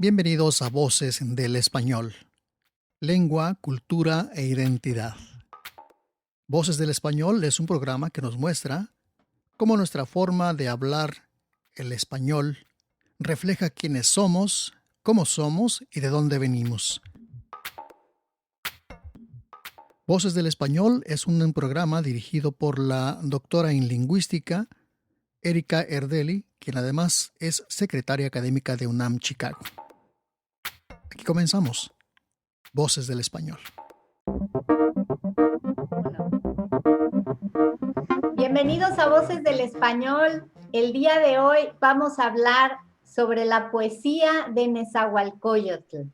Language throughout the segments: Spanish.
Bienvenidos a Voces del Español, lengua, cultura e identidad. Voces del Español es un programa que nos muestra cómo nuestra forma de hablar el español refleja quiénes somos, cómo somos y de dónde venimos. Voces del Español es un programa dirigido por la doctora en lingüística Erika Erdeli, quien además es secretaria académica de UNAM Chicago. Aquí comenzamos. Voces del Español. Bienvenidos a Voces del Español. El día de hoy vamos a hablar sobre la poesía de Nezahualcóyotl.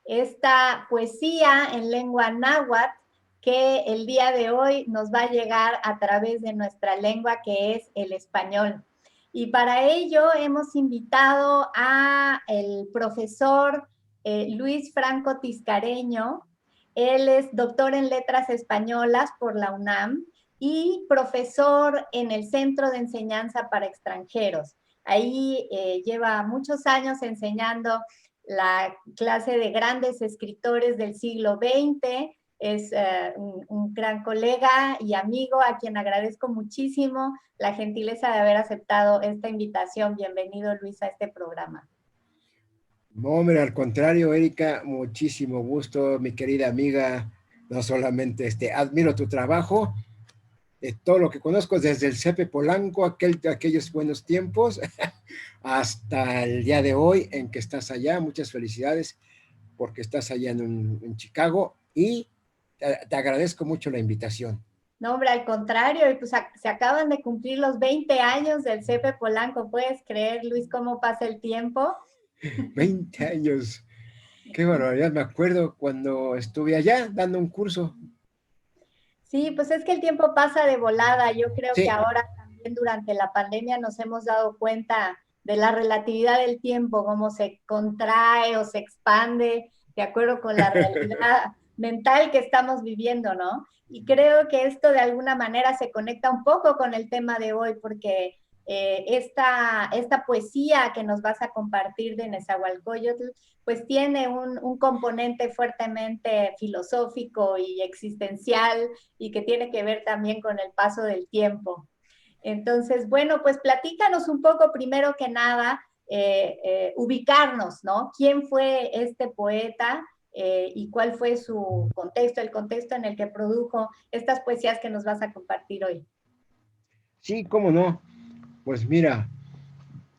Esta poesía en lengua náhuatl que el día de hoy nos va a llegar a través de nuestra lengua, que es el español. Y para ello hemos invitado a el profesor Luis Franco Tiscareño. Él es doctor en letras españolas por la UNAM y profesor en el Centro de Enseñanza para Extranjeros. Ahí lleva muchos años enseñando la clase de grandes escritores del siglo XX. Es un gran colega y amigo a quien agradezco muchísimo la gentileza de haber aceptado esta invitación. Bienvenido, Luis, a este programa. No, hombre, al contrario, Erika, muchísimo gusto, mi querida amiga. No solamente admiro tu trabajo, todo lo que conozco desde el CEPE Polanco, aquellos buenos tiempos, hasta el día de hoy en que estás allá. Muchas felicidades porque estás allá en Chicago y te agradezco mucho la invitación. No, hombre, al contrario, pues se acaban de cumplir los 20 años del CEPE Polanco. ¿Puedes creer, Luis, cómo pasa el tiempo? 20 años. Qué barbaridad, me acuerdo cuando estuve allá dando un curso. Sí, pues es que el tiempo pasa de volada. Yo creo que Sí. ahora también durante la pandemia nos hemos dado cuenta de la relatividad del tiempo, cómo se contrae o se expande de acuerdo con la realidad mental que estamos viviendo, ¿no? Y creo que esto de alguna manera se conecta un poco con el tema de hoy, porque esta poesía que nos vas a compartir de Nezahualcóyotl, pues tiene un componente fuertemente filosófico y existencial y que tiene que ver también con el paso del tiempo. Entonces, bueno, pues platícanos un poco primero que nada, ubicarnos, ¿no? ¿Quién fue este poeta y cuál fue su contexto, el contexto en el que produjo estas poesías que nos vas a compartir hoy? Sí, cómo no. Pues mira,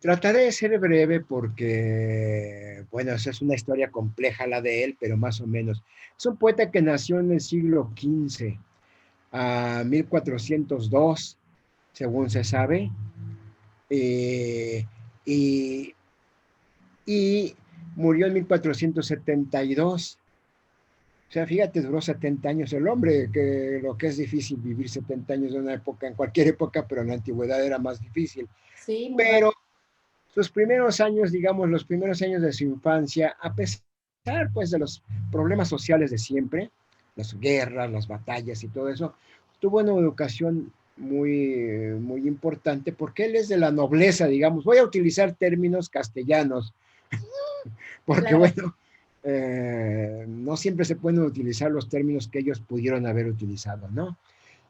trataré de ser breve porque, bueno, esa es una historia compleja la de él, pero más o menos. Es un poeta que nació en el siglo XV, a 1402, según se sabe, eh, y, y murió en 1472. O sea, fíjate, duró 70 años el hombre, que lo que es difícil vivir 70 años en una época, en cualquier época, pero en la antigüedad era más difícil. Sí, muy Pero sus primeros años, digamos, los primeros años de su infancia, a pesar pues de los problemas sociales de siempre, las guerras, las batallas y todo eso, tuvo una educación muy importante porque él es de la nobleza, digamos. Voy a utilizar términos castellanos, porque claro. bueno, no siempre se pueden utilizar los términos que ellos pudieron haber utilizado, ¿no?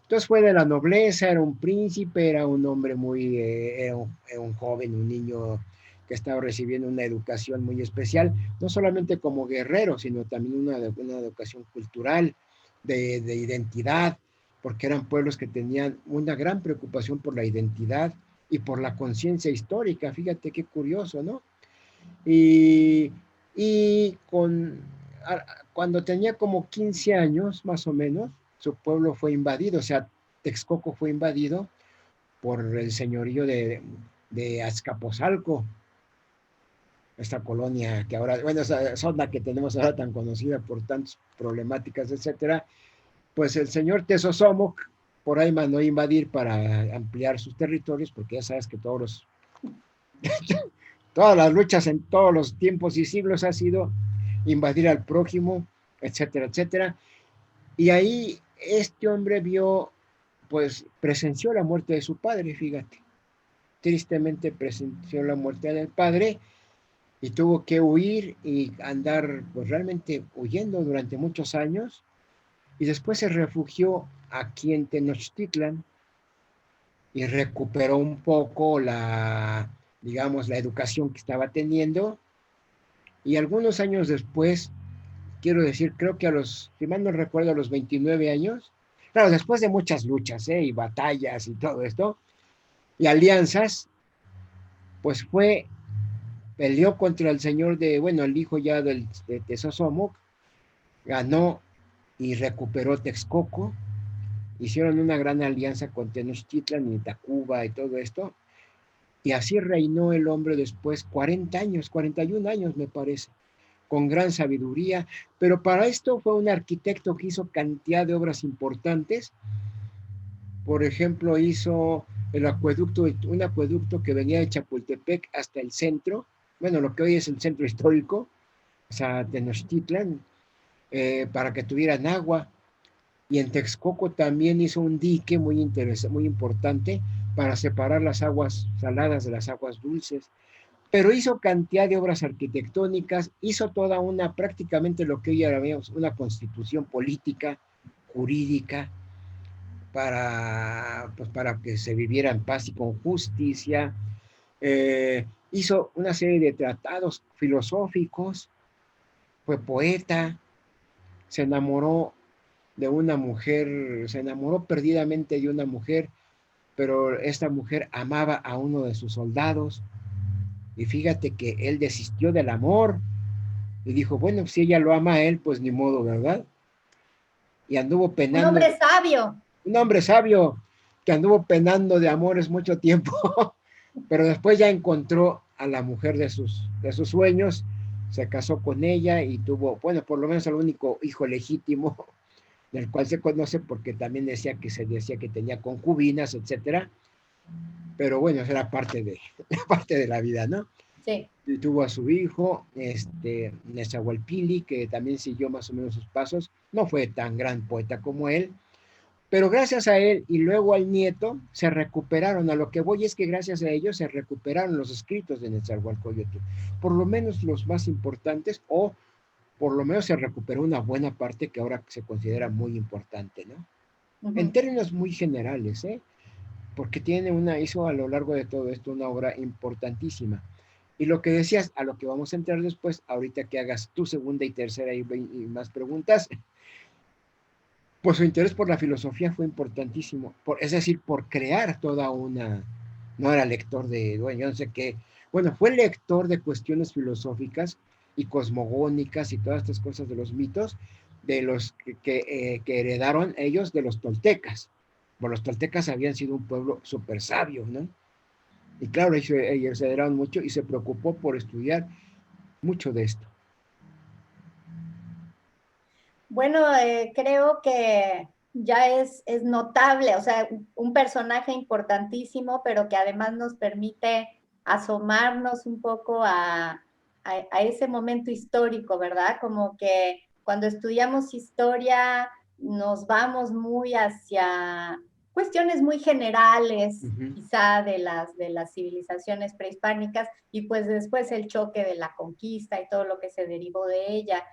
Entonces fue de la nobleza, era un príncipe, era un hombre era un joven, un niño que estaba recibiendo una educación muy especial, no solamente como guerrero, sino también una educación cultural, de identidad, porque eran pueblos que tenían una gran preocupación por la identidad y por la conciencia histórica. Fíjate qué curioso, ¿no? Y, y cuando tenía como 15 años, más o menos, su pueblo fue invadido, o sea, Texcoco fue invadido por el señorío de Azcapotzalco, esta colonia que ahora, bueno, esa zona que tenemos ahora tan conocida por tantas problemáticas, etcétera. Pues el señor Tezosomoc por ahí mandó a invadir para ampliar sus territorios, porque ya sabes que todas las luchas en todos los tiempos y siglos ha sido invadir al prójimo, etcétera, etcétera. Y ahí este hombre presenció la muerte de su padre, fíjate. Tristemente presenció la muerte del padre y tuvo que huir y andar pues realmente huyendo durante muchos años y después se refugió aquí en Tenochtitlan y recuperó un poco la, digamos, la educación que estaba teniendo y algunos años después, quiero decir, creo que a los, si mal no recuerdo, a los 29 años, claro, después de muchas luchas y batallas y todo esto, y alianzas, pues peleó contra el señor de, bueno, el hijo ya de Tezosomoc, ganó y recuperó Texcoco, hicieron una gran alianza con Tenochtitlan y Tacuba y todo esto, y así reinó el hombre después 40 años, 41 años me parece, con gran sabiduría, pero para esto fue un arquitecto que hizo cantidad de obras importantes. Por ejemplo, hizo un acueducto que venía de Chapultepec hasta el centro, bueno, lo que hoy es el centro histórico, o sea, Tenochtitlan, para que tuvieran agua. Y en Texcoco también hizo un dique muy interesante, muy importante para separar las aguas saladas de las aguas dulces. Pero hizo cantidad de obras arquitectónicas, hizo toda una, prácticamente lo que hoy llamamos una constitución política, jurídica, pues para que se viviera en paz y con justicia. Hizo una serie de tratados filosóficos, fue poeta, se enamoró de una mujer, se enamoró perdidamente de una mujer, pero esta mujer amaba a uno de sus soldados y fíjate que él desistió del amor y dijo, bueno, si ella lo ama a él, pues ni modo, ¿verdad? Y anduvo Un penando, hombre sabio. un hombre sabio que anduvo penando de amores mucho tiempo, pero después ya encontró a la mujer de sus sueños, se casó con ella y tuvo, bueno, por lo menos el único hijo legítimo del cual se conoce porque también se decía que tenía concubinas, etcétera, pero bueno, eso era parte de la vida, ¿no? Sí. Y tuvo a su hijo, Nezahualpili, que también siguió más o menos sus pasos, no fue tan gran poeta como él, pero gracias a él y luego al nieto se recuperaron. A lo que voy es que gracias a ellos se recuperaron los escritos de Nezahualcóyotl, por lo menos los más importantes, o por lo menos se recuperó una buena parte que ahora se considera muy importante, ¿no? En términos muy generales, ¿eh? Porque hizo a lo largo de todo esto una obra importantísima. Y lo que decías, a lo que vamos a entrar después, ahorita que hagas tu segunda y tercera y más preguntas, pues su interés por la filosofía fue importantísimo, es decir, por crear toda una, no era lector de, bueno, yo no sé qué, bueno, fue lector de cuestiones filosóficas y cosmogónicas y todas estas cosas de los mitos, de los que heredaron ellos de los toltecas. Bueno, los toltecas habían sido un pueblo súper sabio, ¿no? Y claro, ellos se heredaron mucho y se preocupó por estudiar mucho de esto. Bueno, creo que ya es notable, o sea, un personaje importantísimo, pero que además nos permite asomarnos un poco a ese momento histórico, ¿verdad? Como que cuando estudiamos historia nos vamos muy hacia cuestiones muy generales, quizá de las civilizaciones prehispánicas, y pues después el choque de la conquista y todo lo que se derivó de ella,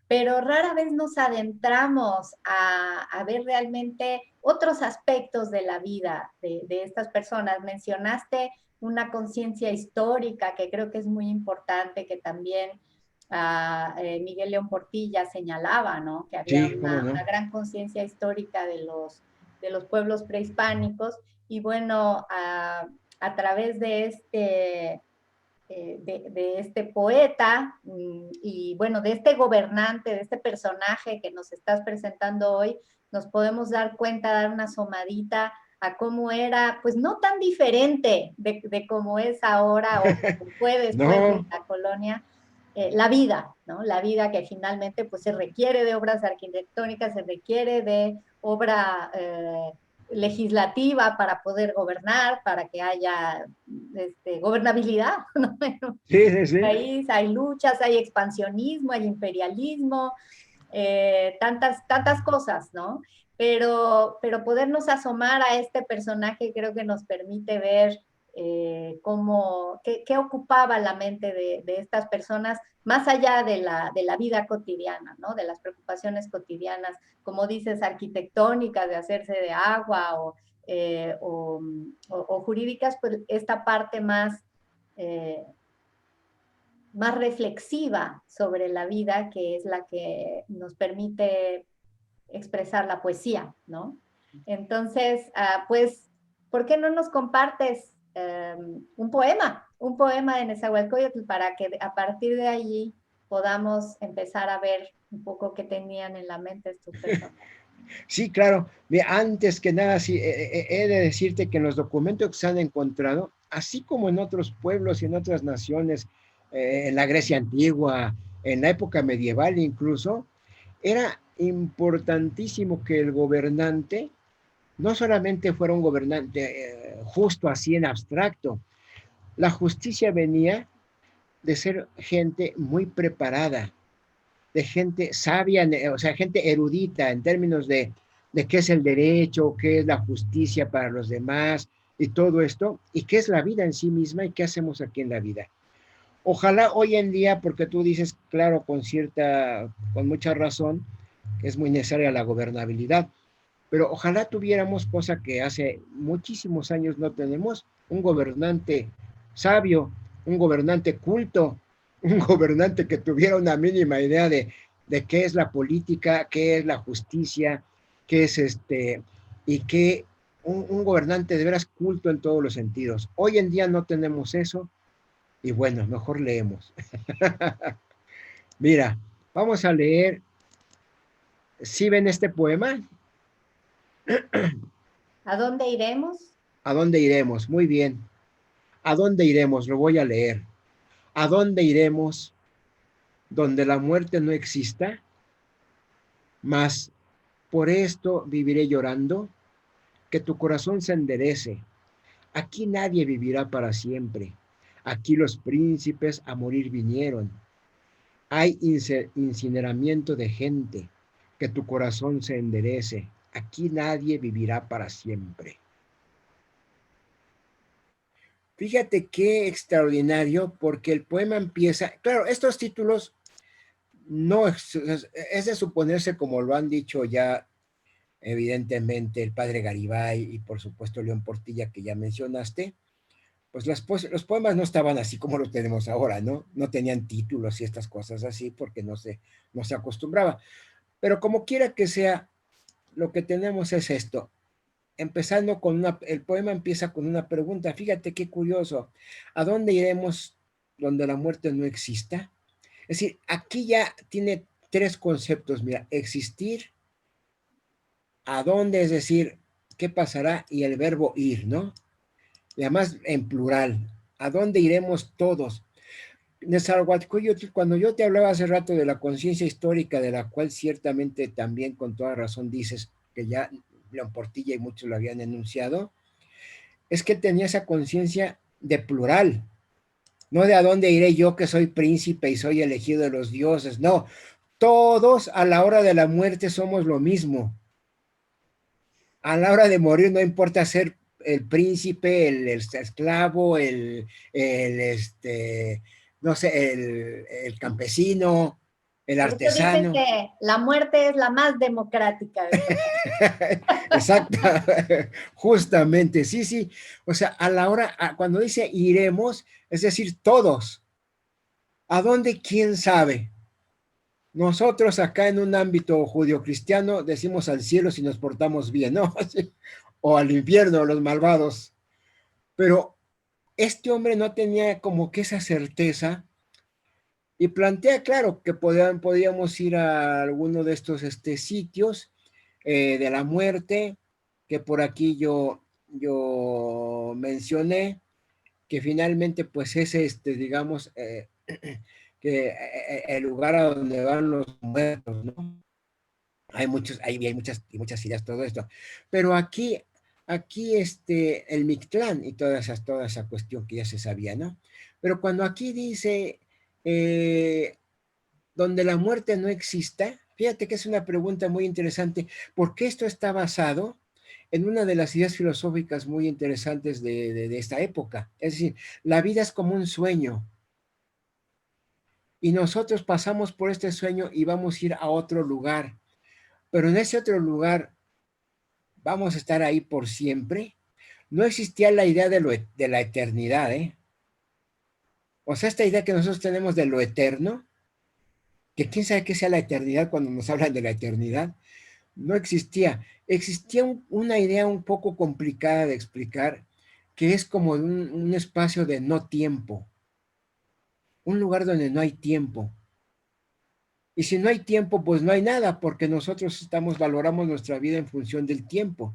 pero rara vez nos adentramos a ver realmente otros aspectos de la vida de estas personas. Mencionaste una conciencia histórica que creo que es muy importante, que también Miguel León Portilla señalaba, ¿no? Que había Sí, cómo no. una gran conciencia histórica de los pueblos prehispánicos. Y bueno, a través de este poeta y bueno, de este gobernante, de este personaje que nos estás presentando hoy, nos podemos dar cuenta, dar una asomadita a cómo era, pues no tan diferente de cómo es ahora o como fue después de No, la colonia, la vida, ¿no? La vida que finalmente pues se requiere de obras arquitectónicas, se requiere de obra legislativa para poder gobernar, para que haya gobernabilidad, ¿no? En un sí, sí, sí. país hay luchas, hay expansionismo, hay imperialismo, tantas cosas, ¿no? Pero podernos asomar a este personaje creo que nos permite ver qué ocupaba la mente de estas personas, más allá de la vida cotidiana, ¿no? De las preocupaciones cotidianas, como dices, arquitectónicas, de hacerse de agua o jurídicas, pues esta parte más reflexiva sobre la vida, que es la que nos permite expresar la poesía, ¿no? Entonces, pues, ¿por qué no nos compartes un poema de Nezahualcóyotl para que a partir de allí podamos empezar a ver un poco qué tenían en la mente estos personajes? Sí, claro. Mira, antes que nada, sí, he de decirte que en los documentos que se han encontrado, así como en otros pueblos y en otras naciones, en la Grecia antigua, en la época medieval incluso, era importantísimo que el gobernante no solamente fuera un gobernante justo así en abstracto, la justicia venía de ser gente muy preparada, de gente sabia, o sea, gente erudita en términos de qué es el derecho, qué es la justicia para los demás y todo esto, y qué es la vida en sí misma y qué hacemos aquí en la vida. Ojalá hoy en día, porque tú dices, claro, con mucha razón, que es muy necesaria la gobernabilidad, pero ojalá tuviéramos, cosa que hace muchísimos años no tenemos, un gobernante sabio, un gobernante culto, un gobernante que tuviera una mínima idea de qué es la política, qué es la justicia, qué es y que un gobernante de veras culto en todos los sentidos. Hoy en día no tenemos eso, y bueno, mejor leemos. Mira, vamos a leer. ¿Sí ven este poema? ¿A dónde iremos? ¿A dónde iremos? Muy bien. ¿A dónde iremos? Lo voy a leer. ¿A dónde iremos donde la muerte no exista? Mas por esto viviré llorando, que tu corazón se enderece. Aquí nadie vivirá para siempre. Aquí los príncipes a morir vinieron. Hay incineramiento de gente, que tu corazón se enderece. Aquí nadie vivirá para siempre. Fíjate qué extraordinario, porque el poema empieza, claro, estos títulos no es de suponerse, como lo han dicho ya evidentemente el padre Garibay y por supuesto León Portilla, que ya mencionaste, pues los poemas no estaban así como los tenemos ahora, ¿no? No tenían títulos y estas cosas así porque no se acostumbraba. Pero como quiera que sea, lo que tenemos es esto. Empezando el poema empieza con una pregunta. Fíjate qué curioso. ¿A dónde iremos donde la muerte no exista? Es decir, aquí ya tiene tres conceptos. Mira, existir, a dónde, es decir, qué pasará, y el verbo ir, ¿no? Y además en plural. ¿A dónde iremos todos? Nezahualcóyotl, cuando yo te hablaba hace rato de la conciencia histórica, de la cual ciertamente también con toda razón dices que ya León Portilla y muchos lo habían enunciado, es que tenía esa conciencia de plural, no de a dónde iré yo que soy príncipe y soy elegido de los dioses, no, todos a la hora de la muerte somos lo mismo. A la hora de morir no importa ser el príncipe, el esclavo, no sé, el campesino, el Por eso dicen artesano. que la muerte es la más democrática de todas. Exacto, justamente, sí, sí. O sea, a la hora, cuando dice iremos, es decir, todos. ¿A dónde? ¿Quién sabe? Nosotros acá en un ámbito judio-cristiano decimos al cielo si nos portamos bien, ¿no? O al infierno, los malvados. Pero este hombre no tenía como que esa certeza y plantea, claro, que podíamos ir a alguno de estos sitios de la muerte, que por aquí yo mencioné, que finalmente pues es digamos, que el lugar a donde van los muertos, ¿no? Hay muchas ideas, todo esto. Pero aquí el Mictlán y toda esa cuestión que ya se sabía, ¿no? Pero cuando aquí dice, eh, donde la muerte no exista, fíjate que es una pregunta muy interesante, porque esto está basado en una de las ideas filosóficas muy interesantes de esta época. Es decir, la vida es como un sueño y nosotros pasamos por este sueño y vamos a ir a otro lugar, pero en ese otro lugar vamos a estar ahí por siempre. No existía la idea de la eternidad, ¿eh? O sea, esta idea que nosotros tenemos de lo eterno, que quién sabe qué sea la eternidad cuando nos hablan de la eternidad, no existía. Existía una idea un poco complicada de explicar, que es como un espacio de no tiempo, un lugar donde no hay tiempo. Y si no hay tiempo, pues no hay nada, porque nosotros valoramos nuestra vida en función del tiempo.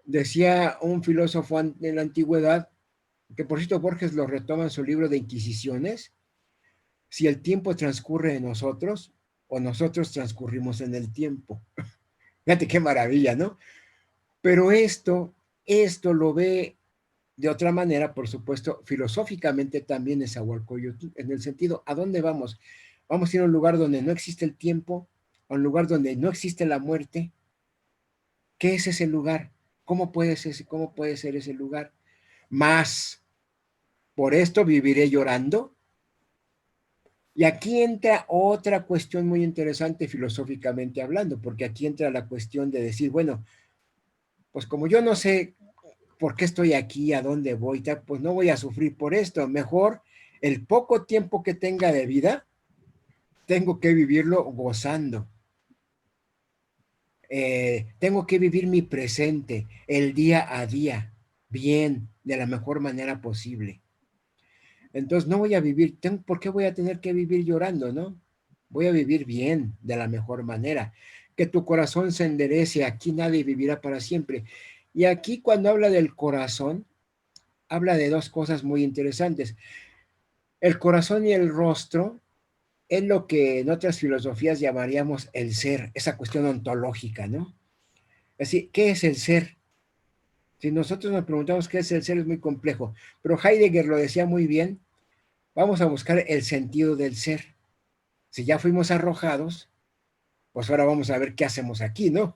Decía un filósofo de la antigüedad, que por cierto Borges lo retoma en su libro de Inquisiciones, si el tiempo transcurre en nosotros o nosotros transcurrimos en el tiempo. Fíjate qué maravilla, ¿no? Pero esto lo ve de otra manera, por supuesto, filosóficamente también es Nezahualcóyotl, en el sentido, ¿a dónde vamos? Vamos a ir a un lugar donde no existe el tiempo, a un lugar donde no existe la muerte. ¿Qué es ese lugar? Cómo puede ser ese lugar? Más, por esto viviré llorando. Y aquí entra otra cuestión muy interesante filosóficamente hablando, porque aquí entra la cuestión de decir, bueno, pues como yo no sé por qué estoy aquí, a dónde voy, pues no voy a sufrir por esto. Mejor el poco tiempo que tenga de vida, tengo que vivirlo gozando. Tengo que vivir mi presente, el día a día, bien, de la mejor manera posible. Entonces no voy a vivir, ¿por qué voy a tener que vivir llorando, no? Voy a vivir bien, de la mejor manera. Que tu corazón se enderece, aquí nadie vivirá para siempre. Y aquí cuando habla del corazón, habla de dos cosas muy interesantes. El corazón y el rostro es lo que en otras filosofías llamaríamos el ser, esa cuestión ontológica, ¿no? Es decir, ¿qué es el ser? Si nosotros nos preguntamos qué es el ser, es muy complejo, pero Heidegger lo decía muy bien, vamos a buscar el sentido del ser. Si ya fuimos arrojados, pues ahora vamos a ver qué hacemos aquí, ¿no?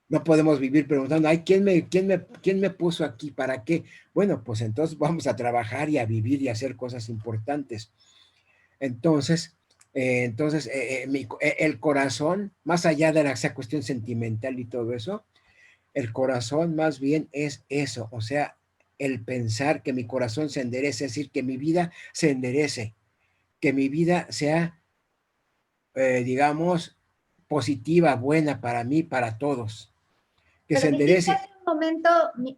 No podemos vivir preguntando, ay, ¿quién me puso aquí? ¿Para qué? Bueno, pues entonces vamos a trabajar y a vivir y a hacer cosas importantes. Entonces, el corazón, más allá de esa cuestión sentimental y todo eso, el corazón más bien es eso, o sea, el pensar que mi corazón se enderece, es decir, que mi vida se enderece, que mi vida sea, digamos, positiva, buena para mí, para todos, que Pero se dijiste enderece. hace un momento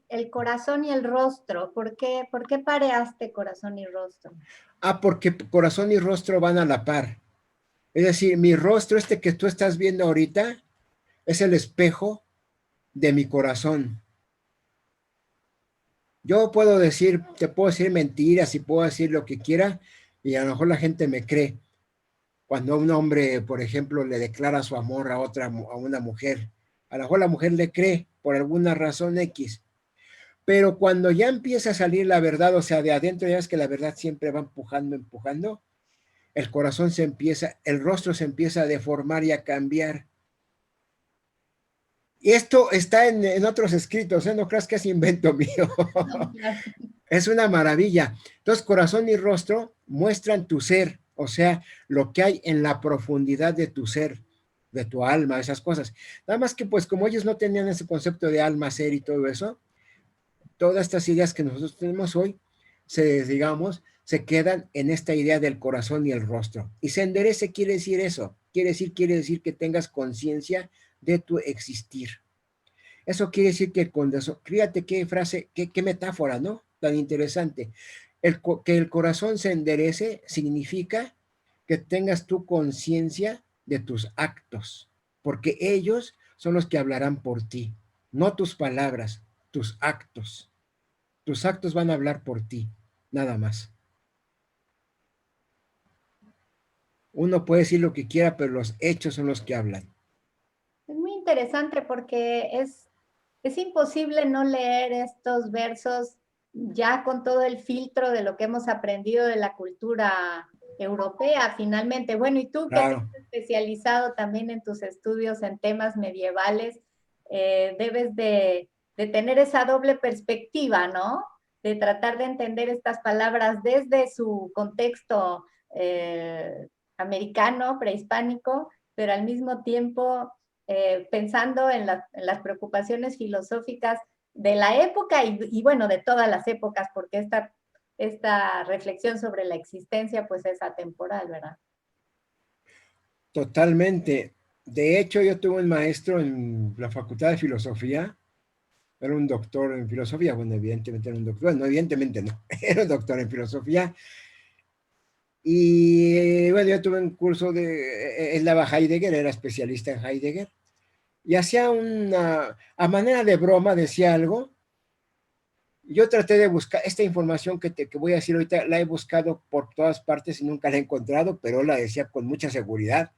el corazón y el rostro. Por qué pareaste corazón y rostro? Ah, porque corazón y rostro van a la par. Es decir, mi rostro, este que tú estás viendo ahorita, es el espejo de mi corazón. Yo puedo decir, te puedo decir mentiras y puedo decir lo que quiera y a lo mejor la gente me cree. Cuando un hombre, por ejemplo, le declara su amor a una mujer, a lo mejor la mujer le cree por alguna razón X. Pero cuando ya empieza a salir la verdad, o sea, de adentro, ya es que la verdad siempre va empujando, empujando, el corazón el rostro se empieza a deformar y a cambiar. Y esto está en otros escritos, ¿eh? No creas que es invento mío. No, claro. Es una maravilla. Entonces, corazón y rostro muestran tu ser, o sea, lo que hay en la profundidad de tu ser, de tu alma, esas cosas. Nada más que, pues, como ellos no tenían ese concepto de alma, ser y todo eso, todas estas ideas que nosotros tenemos hoy, digamos, se quedan en esta idea del corazón y el rostro. Y se enderece quiere decir eso, quiere decir que tengas conciencia de tu existir. Eso quiere decir que fíjate qué frase, qué metáfora, ¿no? Tan interesante. Que el corazón se enderece significa que tengas tu conciencia de tus actos, porque ellos son los que hablarán por ti, no tus palabras, tus actos. Tus actos van a hablar por ti, nada más. Uno puede decir lo que quiera, pero los hechos son los que hablan. Es muy interesante porque es imposible no leer estos versos ya con todo el filtro de lo que hemos aprendido de la cultura europea, finalmente. Bueno, y tú que te Claro. has especializado también en tus estudios en temas medievales, debes de tener esa doble perspectiva, ¿no? De tratar de entender estas palabras desde su contexto americano, prehispánico, pero al mismo tiempo pensando en las preocupaciones filosóficas de la época y bueno, de todas las épocas, porque esta reflexión sobre la existencia pues es atemporal, ¿verdad? Totalmente. De hecho, yo tuve un maestro en la Facultad de Filosofía, era un doctor en filosofía, bueno, evidentemente era un doctor, bueno, evidentemente no, era un doctor en filosofía, y bueno, yo tuve un curso de, él daba Heidegger, era especialista en Heidegger, y hacía a manera de broma, decía algo. Yo traté de buscar esta información que voy a decir ahorita, la he buscado por todas partes y nunca la he encontrado, pero la decía con mucha seguridad,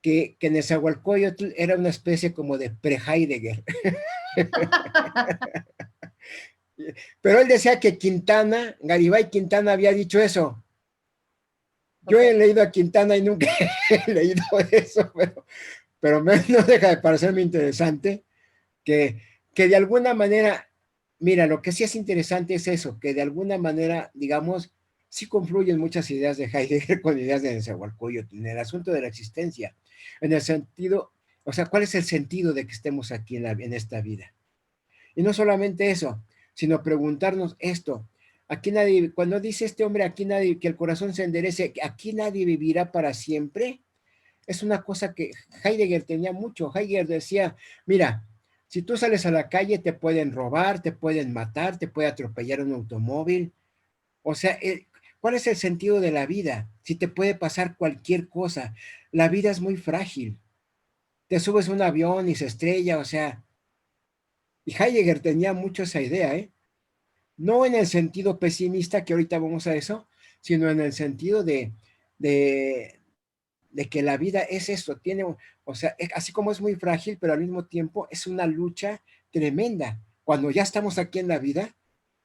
que Nezahualcóyotl era una especie como de pre-Heidegger. Pero él decía que Quintana, Garibay Quintana había dicho eso. Yo Okay. he leído a Quintana y nunca he leído eso, pero no deja de parecerme interesante que de alguna manera, mira, lo que sí es interesante es eso, que de alguna manera, digamos, sí confluyen muchas ideas de Heidegger con ideas de Nezahualcóyotl en el asunto de la existencia, en el sentido, o sea, ¿cuál es el sentido de que estemos aquí en esta vida? Y no solamente eso, sino preguntarnos esto, aquí nadie, cuando dice este hombre, aquí nadie, que el corazón se enderece, aquí nadie vivirá para siempre, es una cosa que Heidegger tenía mucho. Heidegger decía, mira, si tú sales a la calle te pueden robar, te pueden matar, te puede atropellar un automóvil. O sea, ¿cuál es el sentido de la vida? Si te puede pasar cualquier cosa. La vida es muy frágil. Te subes a un avión y se estrella, o sea, y Heidegger tenía mucho esa idea, ¿eh? No en el sentido pesimista, que ahorita vamos a eso, sino en el sentido de, de que la vida es eso, tiene, o sea, así como es muy frágil, pero al mismo tiempo es una lucha tremenda. Cuando ya estamos aquí en la vida,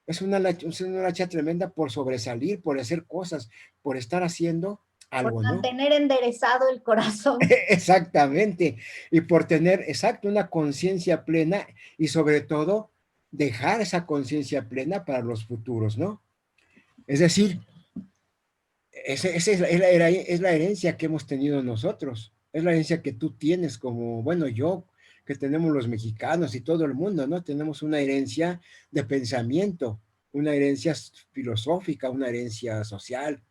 es una lucha tremenda por sobresalir, por hacer cosas, por estar haciendo Por algo, ¿no? mantener enderezado el corazón. Exactamente. Y por tener, exacto, una conciencia plena y sobre todo dejar esa conciencia plena para los futuros, ¿no? Es decir, esa es la herencia que hemos tenido nosotros, es la herencia que tú tienes como, bueno, yo, que tenemos los mexicanos y todo el mundo, ¿no? Tenemos una herencia de pensamiento, una herencia filosófica, una herencia social,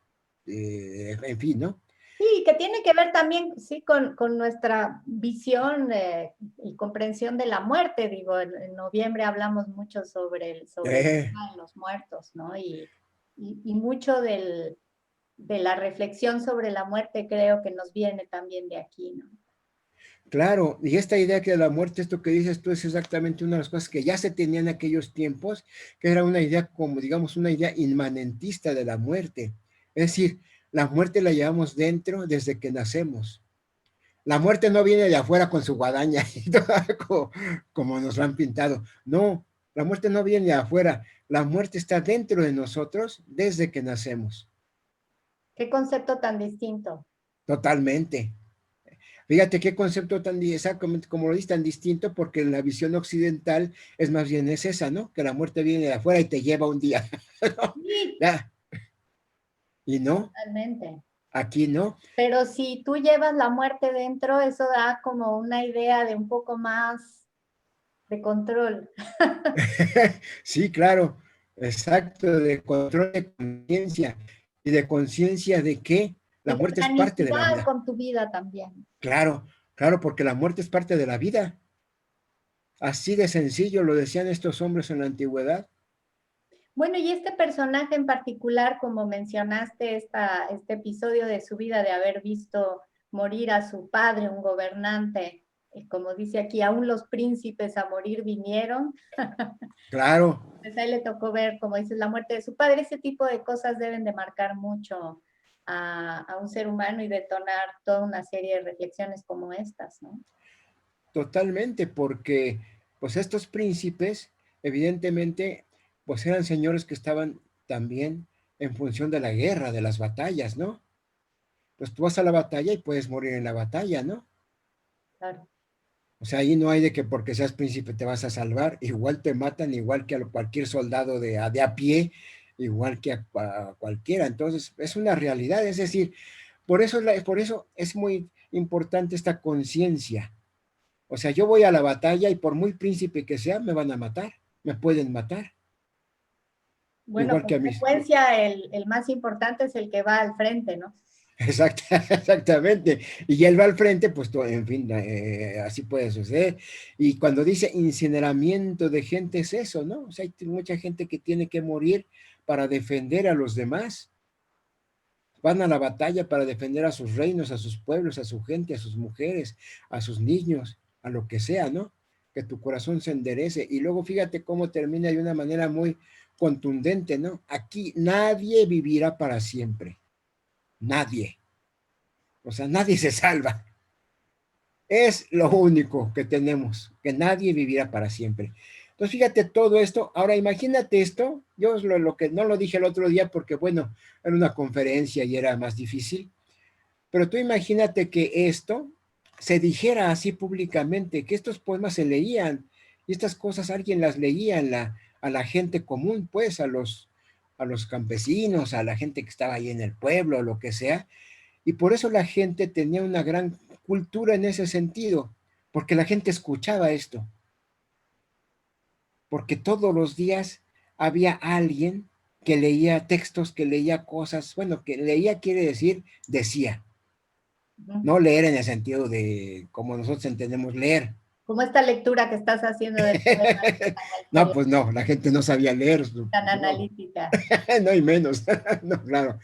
en fin, ¿no? Sí, que tiene que ver también, sí, con nuestra visión y comprensión de la muerte. Digo, en noviembre hablamos mucho sobre el Eh, tema de los muertos, ¿no? Y mucho de la reflexión sobre la muerte creo que nos viene también de aquí, ¿no? claro, y esta idea que de la muerte, esto que dices tú, es exactamente una de las cosas que ya se tenía en aquellos tiempos, que era una idea como, digamos, una idea inmanentista de la muerte. Es decir, la muerte la llevamos dentro desde que nacemos. La muerte no viene de afuera con su guadaña, como nos lo han pintado. No, la muerte no viene de afuera. La muerte está dentro de nosotros desde que nacemos. Qué concepto tan distinto. Totalmente. Fíjate qué concepto tan, exactamente como lo dices, tan distinto, porque en la visión occidental es más bien es esa, ¿no? Que la muerte viene de afuera y te lleva un día. ¿No? Sí, Ya. Y no, totalmente. aquí no. Pero si tú llevas la muerte dentro, eso da como una idea de un poco más de control, Sí, claro, exacto, de control de conciencia. ¿Y de conciencia de qué? La y de muerte es parte de la planicidad vida. con tu vida también. Claro, claro, porque la muerte es parte de la vida. Así de sencillo lo decían estos hombres en la antigüedad. Bueno, y este personaje en particular, como mencionaste, este episodio de su vida de haber visto morir a su padre, un gobernante, como dice aquí, aún los príncipes a morir vinieron, Claro, pues a él le tocó ver, como dices, la muerte de su padre. Ese tipo de cosas deben de marcar mucho a un ser humano y detonar toda una serie de reflexiones como estas, ¿no? totalmente, porque pues estos príncipes, evidentemente, pues eran señores que estaban también en función de la guerra, de las batallas, ¿no? Pues tú vas a la batalla y puedes morir en la batalla, ¿no? Claro. O sea, ahí no hay de que porque seas príncipe te vas a salvar, igual te matan, igual que a cualquier soldado de a pie, igual que a cualquiera. Entonces, es una realidad, es decir, por eso es muy importante esta conciencia. O sea, yo voy a la batalla y por muy príncipe que sea, me van a matar, me pueden matar, Bueno, igual que con a mis... frecuencia el más importante es el que va al frente, ¿no? Exactamente. Y él va al frente, pues, en fin, así puede suceder. Y cuando dice incineramiento de gente es eso, ¿no? O sea, hay mucha gente que tiene que morir para defender a los demás. Van a la batalla para defender a sus reinos, a sus pueblos, a su gente, a sus mujeres, a sus niños, a lo que sea, ¿no? Que tu corazón se enderece. Y luego fíjate cómo termina de una manera muy contundente, ¿no? Aquí nadie vivirá para siempre. Nadie. O sea, nadie se salva. Es lo único que tenemos, que nadie vivirá para siempre. Entonces, fíjate todo esto. Ahora, imagínate esto. Yo lo que no lo dije el otro día porque, bueno, era una conferencia y era más difícil. Pero tú imagínate que esto se dijera así públicamente, que estos poemas se leían y estas cosas alguien las leía a la gente común, pues, a los campesinos, a la gente que estaba ahí en el pueblo, lo que sea. Y por eso la gente tenía una gran cultura en ese sentido, porque la gente escuchaba esto, porque todos los días había alguien que leía textos, que leía cosas, bueno, que leía quiere decir decía, Ujú. no leer en el sentido de como nosotros entendemos leer. Como esta lectura que estás haciendo del poema No, Nezahualcóyotl, pues no, la gente no sabía leer, tan no, analítica. no hay menos, no, claro.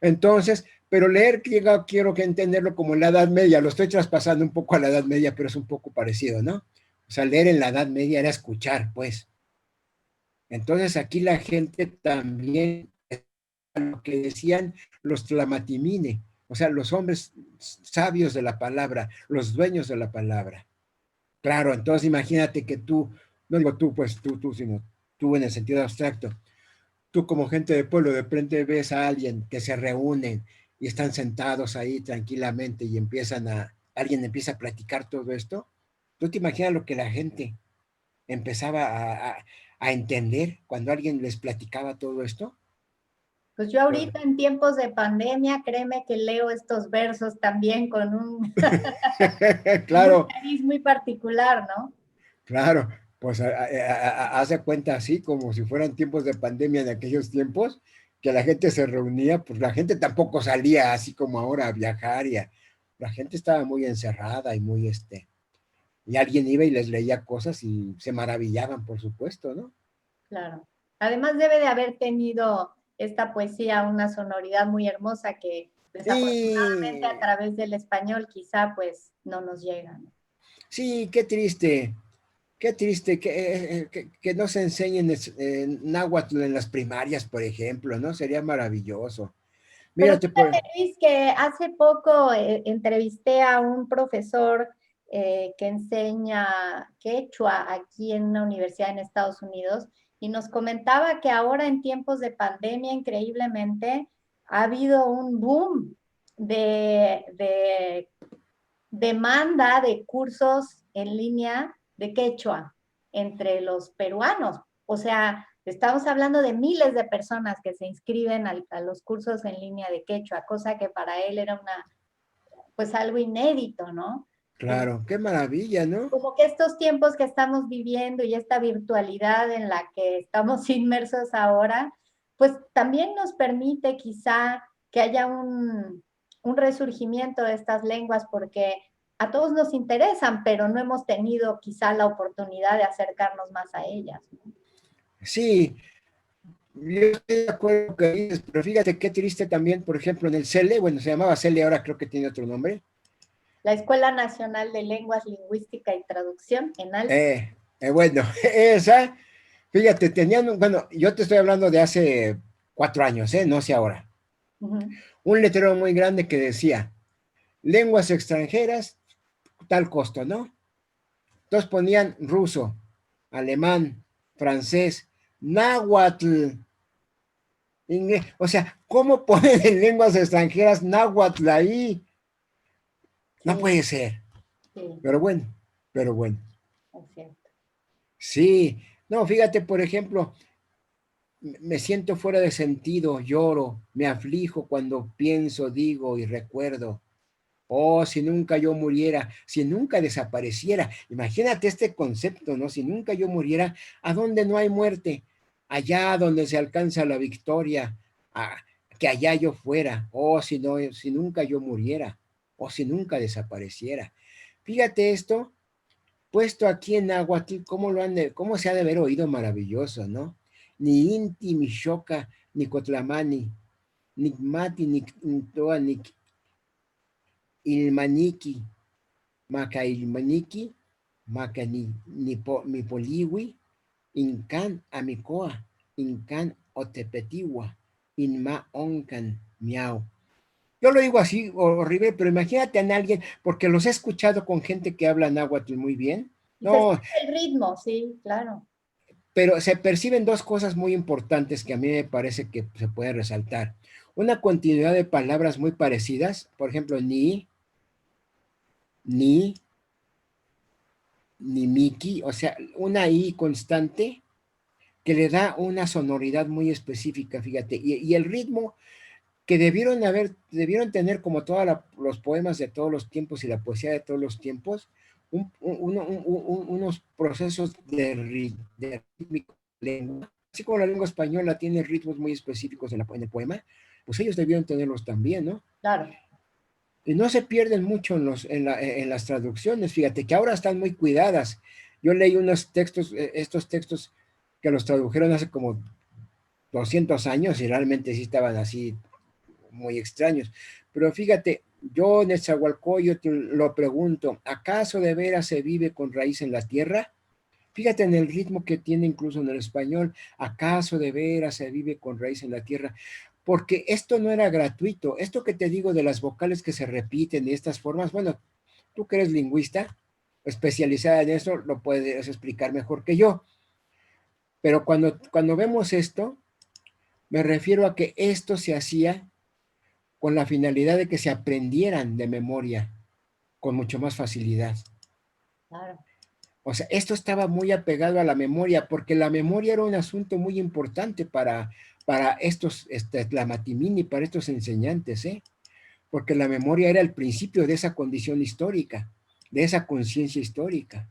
Entonces, pero leer quiero que entenderlo como en la Edad Media, lo estoy traspasando un poco a la Edad Media, pero es un poco parecido, ¿no? O sea, leer en la Edad Media era escuchar, pues. Entonces aquí la gente también, lo que decían los tlamatimine, o sea, los hombres sabios de la palabra, los dueños de la palabra. Claro, entonces imagínate que tú, no digo tú, pues tú, sino tú en el sentido abstracto, tú como gente de pueblo de repente ves a alguien que se reúnen y están sentados ahí tranquilamente y alguien empieza a platicar todo esto, tú te imaginas lo que la gente empezaba a entender cuando alguien les platicaba todo esto. Pues yo ahorita en tiempos de pandemia, créeme que leo estos versos también con un, con un Claro, cariz muy particular, ¿no? claro, pues hace cuenta así como si fueran tiempos de pandemia en aquellos tiempos, que la gente se reunía, pues la gente tampoco salía así como ahora a viajar la gente estaba muy encerrada y muy y alguien iba y les leía cosas y se maravillaban, por supuesto, ¿no? Claro. Además debe de haber tenido esta poesía una sonoridad muy hermosa que desafortunadamente a Sí, través del español quizá pues no nos llega, ¿no? sí, qué triste que no se enseñen náhuatl en las primarias, por ejemplo, ¿no? Sería maravilloso. Pero Mírate, fíjate, Luis, que hace poco entrevisté a un profesor que enseña quechua aquí en una universidad en Estados Unidos y nos comentaba que ahora en tiempos de pandemia, increíblemente, ha habido un boom de demanda de cursos en línea de quechua entre los peruanos. O sea, estamos hablando de miles de personas que se inscriben a los cursos en línea de quechua, cosa que para él era pues algo inédito, ¿no? Y claro, qué maravilla, ¿no? como que estos tiempos que estamos viviendo y esta virtualidad en la que estamos inmersos ahora, pues también nos permite quizá que haya un resurgimiento de estas lenguas porque a todos nos interesan, pero no hemos tenido quizá la oportunidad de acercarnos más a ellas, ¿no? Sí, yo estoy de acuerdo con lo que dices, pero fíjate qué triste también, por ejemplo, en el CELE, bueno, se llamaba CELE, ahora creo que tiene otro nombre. La Escuela Nacional de Lenguas, Lingüística y Traducción, ENALS. Bueno, esa, fíjate, bueno, yo te estoy hablando de hace 4 años, no sé ahora, Uh-huh. un letrero muy grande que decía, lenguas extranjeras, tal costo, ¿no? Entonces ponían ruso, alemán, francés, náhuatl, inglés. O sea, ¿cómo ponen en lenguas extranjeras náhuatl ahí? No Sí, puede ser. sí. Pero bueno, pero bueno. Es cierto. Sí, no, fíjate, por ejemplo, me siento fuera de sentido, lloro, me aflijo cuando pienso, digo y recuerdo. Oh, si nunca yo muriera, si nunca desapareciera. Imagínate este concepto, ¿no? Si nunca yo muriera, ¿a dónde no hay muerte? Allá donde se alcanza la victoria, que allá yo fuera. Oh, si no, si nunca yo muriera, o si nunca desapareciera. Fíjate esto, puesto aquí en náhuatl, cómo se ha de haber oído maravilloso, ¿no? Ni Inti, ni Xoca, ni Cotlamani, ni Mati, ni Toa, ni Ilmaniki, Maca Ilmaniki, Maca ni Poliwi, Incan Amicoa, Incan Otepetiwa, Inma Oncan Miau. Yo lo digo así horrible, pero imagínate a alguien, porque los he escuchado con gente que habla náhuatl muy bien. Y se No, escucha el ritmo, sí, claro. pero se perciben dos cosas muy importantes que a mí me parece que se puede resaltar. Una continuidad de palabras muy parecidas, por ejemplo, ni, ni Miki, o sea, una I constante que le da una sonoridad muy específica, fíjate, y el ritmo que debieron tener como todos los poemas de todos los tiempos y la poesía de todos los tiempos, unos procesos de rítmico lengua, así como la lengua española tiene ritmos muy específicos en el poema, pues ellos debieron tenerlos también, ¿no? Claro. Y no se pierden mucho en las traducciones, fíjate que ahora están muy cuidadas. Yo leí unos textos, estos textos que los tradujeron hace como 200 años y realmente sí estaban así muy extraños. Pero fíjate, yo en Nezahualcóyotl lo pregunto, ¿acaso de veras se vive con raíz en la tierra? Fíjate en el ritmo que tiene incluso en el español, ¿acaso de veras se vive con raíz en la tierra? Porque esto no era gratuito. Esto que te digo de las vocales que se repiten y estas formas, bueno, tú que eres lingüista, especializada en eso, lo puedes explicar mejor que yo. Pero cuando vemos esto, me refiero a que esto se hacía con la finalidad de que se aprendieran de memoria con mucho más facilidad. Claro. O sea, esto estaba muy apegado a la memoria, porque la memoria era un asunto muy importante para estos Tlamatimini, para estos enseñantes, ¿eh? Porque la memoria era el principio de esa condición histórica, de esa conciencia histórica.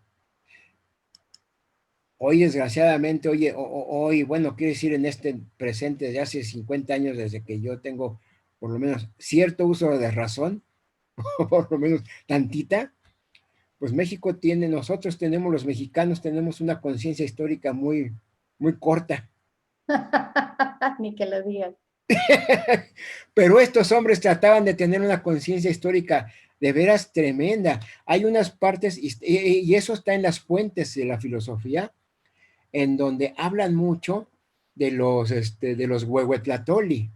Hoy, desgraciadamente, hoy, bueno, quiero decir, en este presente de hace 50 años, desde que yo tengo por lo menos cierto uso de razón, o por lo menos tantita, pues México tiene, nosotros tenemos, los mexicanos tenemos una conciencia histórica muy, muy corta. Ni que lo digas. Pero estos hombres trataban de tener una conciencia histórica de veras tremenda. Hay unas partes, y eso está en las fuentes de la filosofía, en donde hablan mucho de los Huehuetlatoli.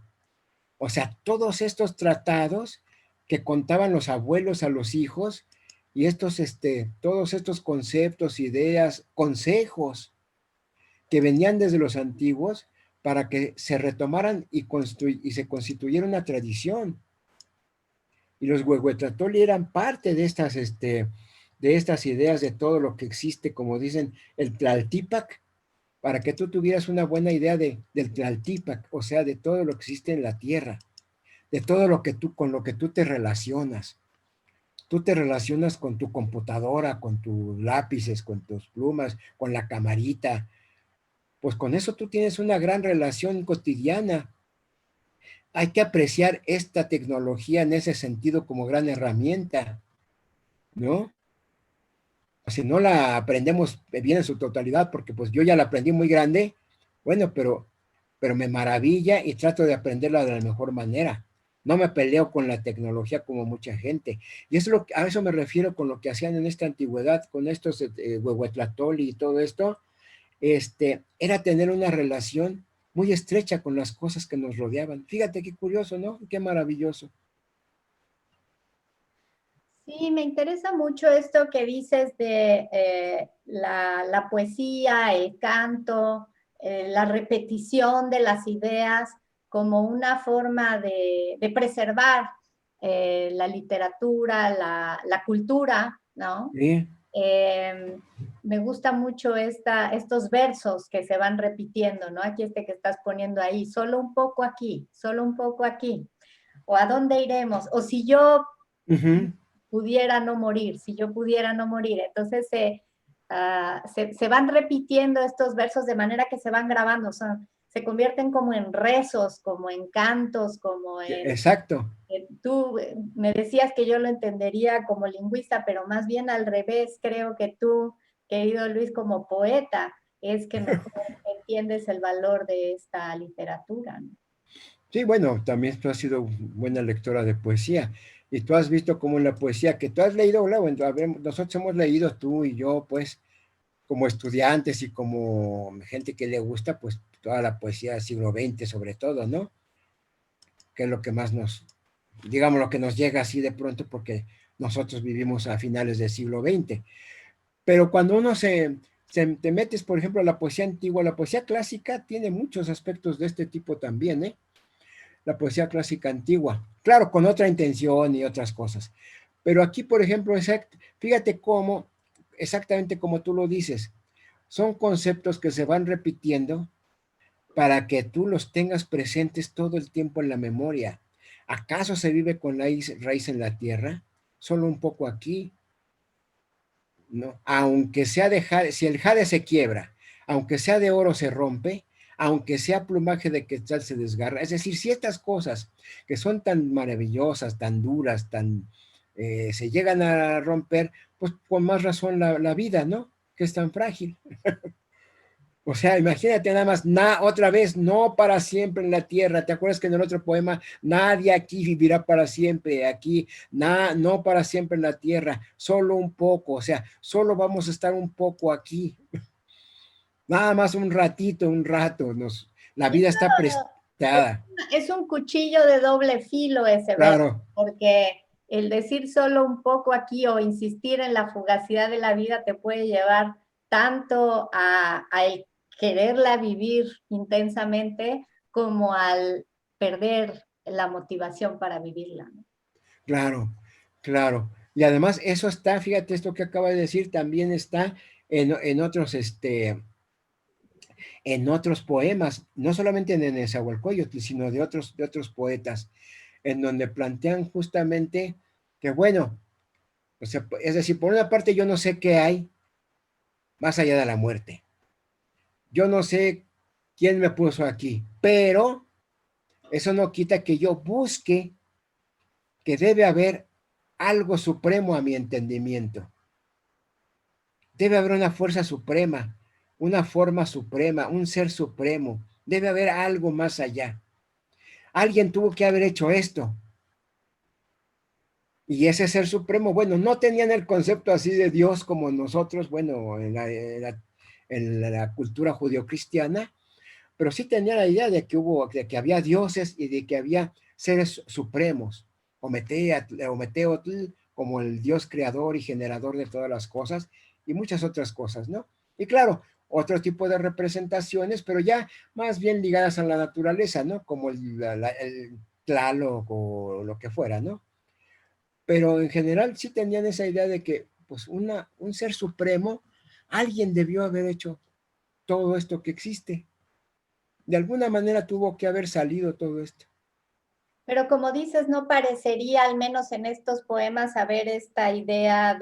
O sea, todos estos tratados que contaban los abuelos a los hijos y todos estos conceptos, ideas, consejos que venían desde los antiguos para que se retomaran y se constituyera una tradición. Y los Huehuetlatoli eran parte de estas ideas de todo lo que existe, como dicen, el Tlaltípac, para que tú tuvieras una buena idea del Tlaltípac, o sea, de todo lo que existe en la tierra, de todo con lo que tú te relacionas. Tú te relacionas con tu computadora, con tus lápices, con tus plumas, con la camarita. Pues con eso tú tienes una gran relación cotidiana. Hay que apreciar esta tecnología en ese sentido como gran herramienta, ¿no? Si no la aprendemos bien en su totalidad, porque pues yo ya la aprendí muy grande, bueno, pero me maravilla y trato de aprenderla de la mejor manera. No me peleo con la tecnología como mucha gente. Y a eso me refiero con lo que hacían en esta antigüedad, con estos Huehuetlatoli y todo esto, era tener una relación muy estrecha con las cosas que nos rodeaban. Fíjate qué curioso, ¿no? Qué maravilloso. Sí, me interesa mucho esto que dices de la poesía, el canto, la repetición de las ideas como una forma de preservar la literatura, la cultura, ¿no? Sí, Eh, Me gusta mucho estos versos que se van repitiendo, ¿no? Aquí este que estás poniendo ahí, solo un poco aquí, solo un poco aquí, o a dónde iremos, o si yo pudiera no morir, si yo pudiera no morir. Entonces se van repitiendo estos versos de manera que se van grabando, se convierten como en rezos, como en cantos, como en... Exacto. Tú me decías que yo lo entendería como lingüista, pero más bien al revés, creo que tú, querido Luis, como poeta, es que mejor entiendes el valor de esta literatura, ¿no? Sí, bueno, también tú has sido buena lectora de poesía y tú has visto cómo la poesía que tú has leído, bueno, nosotros hemos leído, tú y yo, pues, como estudiantes y como gente que le gusta, pues, toda la poesía del siglo XX sobre todo, ¿no? Que es lo que más nos, digamos, lo que nos llega así de pronto porque nosotros vivimos a finales del siglo XX. Pero cuando uno te metes, por ejemplo, a la poesía antigua, la poesía clásica tiene muchos aspectos de este tipo también, ¿eh? La poesía clásica antigua, claro, con otra intención y otras cosas. Pero aquí, por ejemplo, fíjate cómo, exactamente como tú lo dices, son conceptos que se van repitiendo para que tú los tengas presentes todo el tiempo en la memoria. ¿Acaso se vive con la raíz en la tierra? Solo un poco aquí, ¿no? Aunque sea de jade, si el jade se quiebra, aunque sea de oro se rompe, aunque sea plumaje de quetzal se desgarra. Es decir, si estas cosas que son tan maravillosas, tan duras, se llegan a romper, pues con más razón la vida, ¿no? Que es tan frágil. O sea, imagínate nada más, otra vez, no para siempre en la tierra. ¿Te acuerdas que en el otro poema, nadie aquí vivirá para siempre? Aquí, no para siempre en la tierra, solo un poco, o sea, solo vamos a estar un poco aquí. Nada más un ratito, un rato. La vida está prestada. Es un cuchillo de doble filo ese verbo, Claro, porque el decir solo un poco aquí o insistir en la fugacidad de la vida te puede llevar tanto a el quererla vivir intensamente como al perder la motivación para vivirla, ¿no? claro, claro. Y además eso está, fíjate, esto que acaba de decir, también está en otros, en otros poemas, no solamente en Nezahualcóyotl, sino de otros poetas, en donde plantean justamente que, bueno, o sea, es decir, por una parte yo no sé qué hay más allá de la muerte. Yo no sé quién me puso aquí, pero eso no quita que yo busque que debe haber algo supremo a mi entendimiento. Debe haber una fuerza suprema, una forma suprema, un ser supremo. Debe haber algo más allá. Alguien tuvo que haber hecho esto. Y ese ser supremo, bueno, no tenían el concepto así de Dios como nosotros, bueno, en la cultura judio-cristiana, pero sí tenían la idea de que había dioses y de que había seres supremos, Ometeotl como el Dios creador y generador de todas las cosas, y muchas otras cosas, ¿no? Y claro, otro tipo de representaciones, pero ya más bien ligadas a la naturaleza, ¿no? Como el Tlaloc o lo que fuera, ¿no? Pero en general sí tenían esa idea de que, pues, un ser supremo, alguien debió haber hecho todo esto que existe. De alguna manera tuvo que haber salido todo esto. Pero como dices, no parecería, al menos en estos poemas, haber esta idea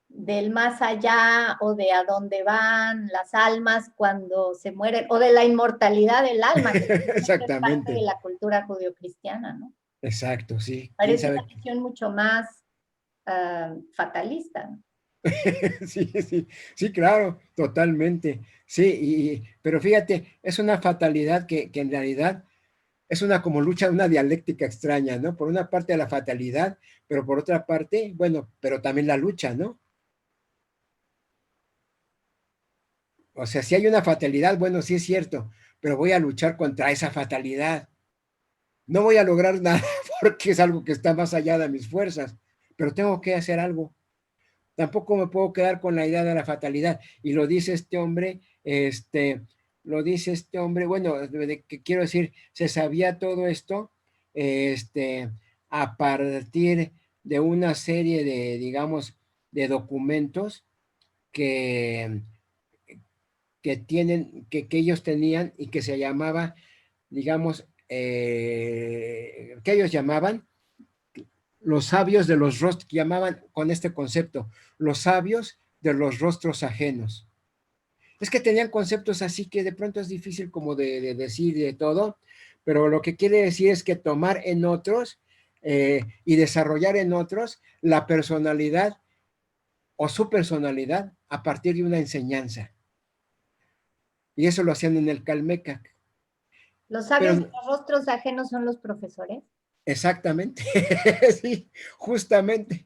del más allá o de a dónde van las almas cuando se mueren, o de la inmortalidad del alma, que es parte de Exactamente. la cultura judio-cristiana, ¿no? Exacto, sí. ¿Quién Parece una sabe? visión mucho más fatalista, ¿no? Sí, sí, sí, claro, totalmente. Sí, pero fíjate, es una fatalidad que en realidad es una como lucha, una dialéctica extraña, ¿no? Por una parte la fatalidad, pero por otra parte, bueno, pero también la lucha, ¿no? O sea, si hay una fatalidad, bueno, sí es cierto, pero voy a luchar contra esa fatalidad. No voy a lograr nada porque es algo que está más allá de mis fuerzas, pero tengo que hacer algo. Tampoco me puedo quedar con la idea de la fatalidad. Y lo dice este hombre, bueno, que quiero decir, se sabía todo esto, este, a partir de una serie de, digamos, de documentos que, que ellos tenían y que se llamaba, digamos, que ellos llamaban los sabios de los rostros, que llamaban con este concepto, los sabios de los rostros ajenos. Es que tenían conceptos así que de pronto es difícil como de decir de todo, pero lo que quiere decir es que tomar en otros y desarrollar en otros la personalidad o su personalidad a partir de una enseñanza. Y eso lo hacían en el Calmecac. ¿Los sabios de Pero los rostros ajenos son los profesores? exactamente, sí, justamente.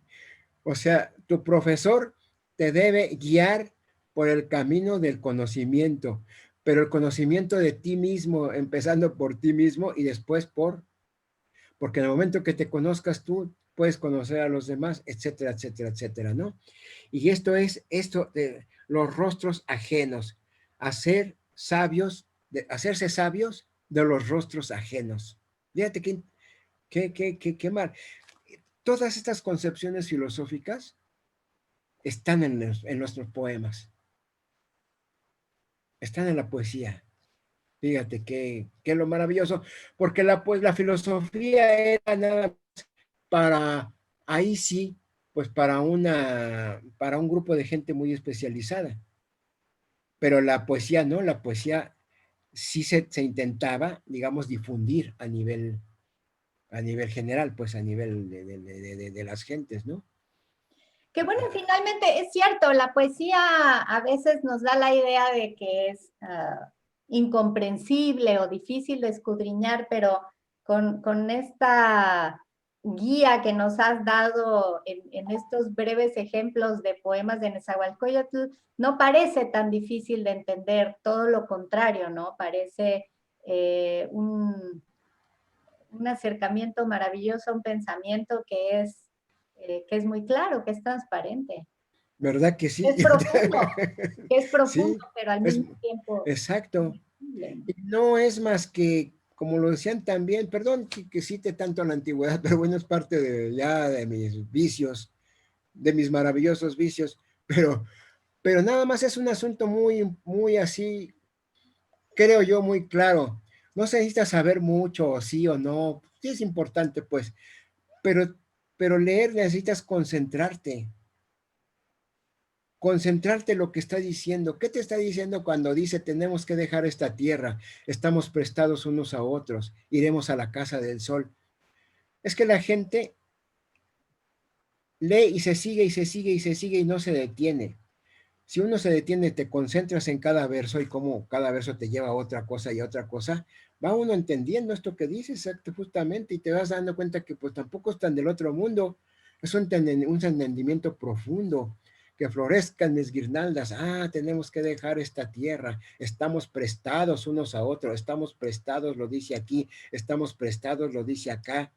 O sea, tu profesor te debe guiar por el camino del conocimiento, pero el conocimiento de ti mismo, empezando por ti mismo y después porque en el momento que te conozcas tú, puedes conocer a los demás, etcétera, etcétera, etcétera, ¿no? Y esto es esto de los rostros ajenos, hacerse sabios de los rostros ajenos. Fíjate qué mal. Todas estas concepciones filosóficas están en nuestros poemas, están en la poesía. Fíjate qué es lo maravilloso, porque la filosofía era nada más para, ahí sí, pues para un grupo de gente muy especializada. Pero la poesía no, la poesía sí se intentaba, digamos, difundir a nivel general, pues a nivel de las gentes, ¿no? Que bueno, finalmente es cierto, la poesía a veces nos da la idea de que es incomprensible o difícil de escudriñar, pero con esta guía que nos has dado en estos breves ejemplos de poemas de Nezahualcóyotl, no parece tan difícil de entender, todo lo contrario, ¿no? Parece un acercamiento maravilloso a un pensamiento que es muy claro, que es transparente, ¿Verdad que sí? que es profundo, Sí, pero al es mismo tiempo exacto. visible. Y no es más que, como lo decían también, perdón que cite tanto a la antigüedad, pero bueno, es parte ya de mis vicios, de mis maravillosos vicios, pero nada más es un asunto muy así, creo yo, muy claro. No se necesita saber mucho, o sí o no, sí es importante, pues, pero, pero leer necesitas concentrarte en lo que está diciendo. ¿Qué te está diciendo cuando dice tenemos que dejar esta tierra? Estamos prestados unos a otros, iremos a la casa del sol. Es que la gente lee y se sigue y se sigue y se sigue y no se detiene. Si uno se detiene, te concentras en cada verso y cómo cada verso te lleva a otra cosa y a otra cosa, va uno entendiendo esto que dices justamente y te vas dando cuenta que pues tampoco están del otro mundo, es un entendimiento profundo, que florezcan mis guirnaldas, tenemos que dejar esta tierra, estamos prestados unos a otros, estamos prestados, lo dice aquí, estamos prestados, lo dice acá.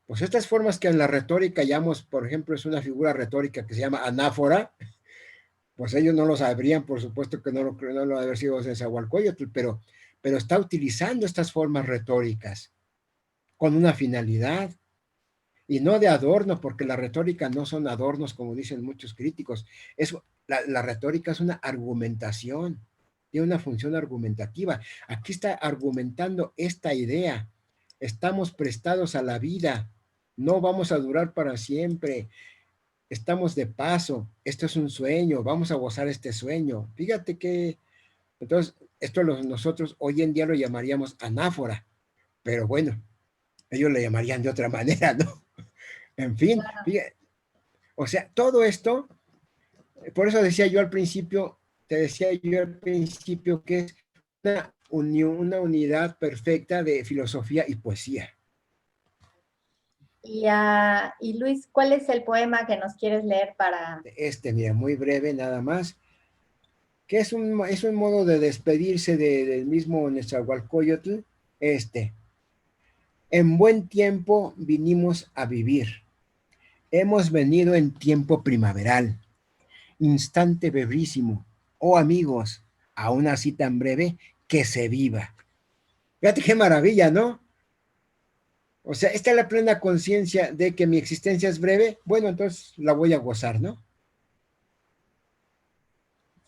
Pues estas formas que en la retórica llamamos, por ejemplo, es una figura retórica que se llama anáfora, pues ellos no lo sabrían, por supuesto que no lo ha de haber sido Nezahualcóyotl, pero está utilizando estas formas retóricas con una finalidad y no de adorno, porque la retórica no son adornos, como dicen muchos críticos. La retórica es una argumentación, tiene una función argumentativa. Aquí está argumentando esta idea. Estamos prestados a la vida, no vamos a durar para siempre. Estamos de paso, esto es un sueño, vamos a gozar este sueño. Fíjate que, entonces, esto nosotros hoy en día lo llamaríamos anáfora, pero bueno, ellos le llamarían de otra manera, ¿no? En fin, fíjate, o sea, todo esto, por eso decía yo al principio, te decía yo al principio que es una unión, una unidad perfecta de filosofía y poesía. Y Luis, ¿cuál es el poema que nos quieres leer para... Mira, muy breve nada más, que es un modo de despedirse del mismo Nezahualcóyotl, En buen tiempo vinimos a vivir. Hemos venido en tiempo primaveral, instante brevísimo. Oh amigos, aún así tan breve, que se viva. Fíjate qué maravilla, ¿no? O sea, esta es la plena conciencia de que mi existencia es breve. Bueno, entonces la voy a gozar, ¿no?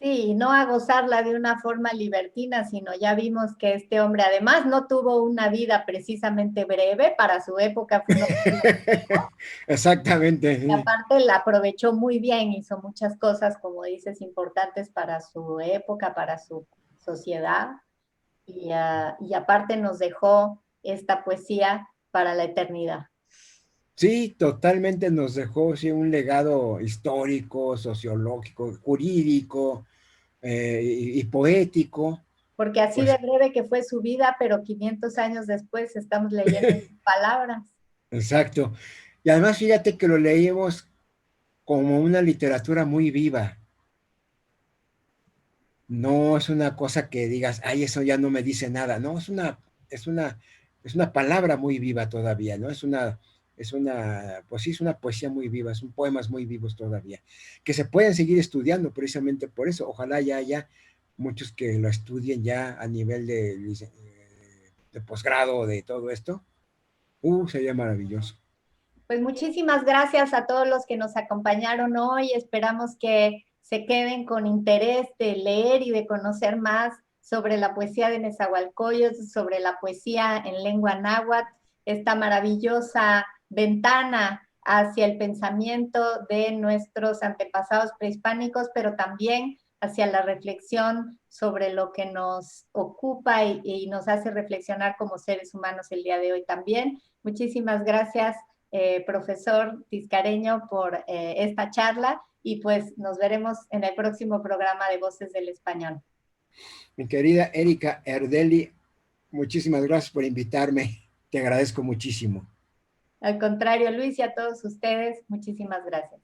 Sí, y no a gozarla de una forma libertina, sino ya vimos que este hombre además no tuvo una vida precisamente breve, para su época fue un hombre, Exactamente, y sí. aparte la aprovechó muy bien, hizo muchas cosas, como dices, importantes para su época, para su sociedad, y aparte nos dejó esta poesía para la eternidad. Sí, totalmente nos dejó sí, un legado histórico, sociológico, jurídico y poético. Porque así Pues de breve que fue su vida, pero 500 años después estamos leyendo sus palabras. exacto. Y además fíjate que lo leímos como una literatura muy viva. No es una cosa que digas, ay, eso ya no me dice nada. No, es una, es una palabra muy viva todavía, ¿no? Pues sí, es una poesía muy viva, son poemas muy vivos todavía, que se pueden seguir estudiando precisamente por eso. Ojalá ya haya muchos que lo estudien ya a nivel de posgrado de todo esto. Sería maravilloso. Pues muchísimas gracias a todos los que nos acompañaron hoy. Esperamos que se queden con interés de leer y de conocer más sobre la poesía de Nezahualcóyotl, sobre la poesía en lengua náhuatl, esta maravillosa ventana hacia el pensamiento de nuestros antepasados prehispánicos, pero también hacia la reflexión sobre lo que nos ocupa y nos hace reflexionar como seres humanos el día de hoy también. Muchísimas gracias, profesor Tiscareño, por esta charla, y pues nos veremos en el próximo programa de Voces del Español. Mi querida Erika Erdeli, muchísimas gracias por invitarme. Te agradezco muchísimo. Al contrario, Luis, y a todos ustedes, muchísimas gracias.